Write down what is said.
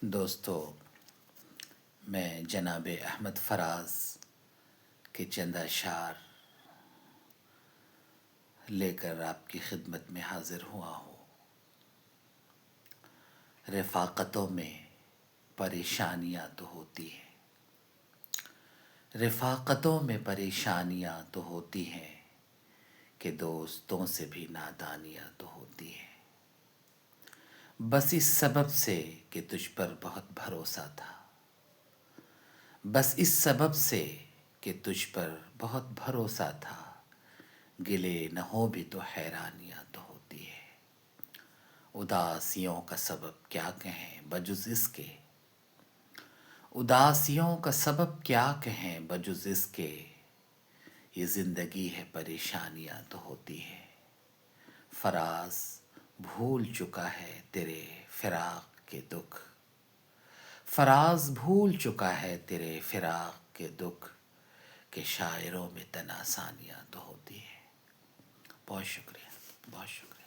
دوستو، میں جناب احمد فراز کے چند اشعار لے کر آپ کی خدمت میں حاضر ہوا ہوں۔ رفاقتوں میں پریشانیاں تو ہوتی ہیں، رفاقتوں میں پریشانیاں تو ہوتی ہیں کہ دوستوں سے بھی نادانیاں تو ہوتی ہیں۔ بس اس سبب سے کہ تجھ پر بہت بھروسہ تھا، بس اس سبب سے کہ تجھ پر بہت بھروسہ تھا، گلے نہ ہو بھی تو حیرانیاں تو ہوتی ہے۔ اداسیوں کا سبب کیا کہیں بجز اس کے، اداسیوں کا سبب کیا کہیں بجز اس کے، یہ زندگی ہے پریشانیاں تو ہوتی ہے۔ فراز بھول چکا ہے تیرے فراق کے دکھ، فراز بھول چکا ہے تیرے فراق کے دکھ، کہ شاعروں میں تن آسانیاں تو ہوتی ہیں۔ بہت شکریہ، بہت شکریہ۔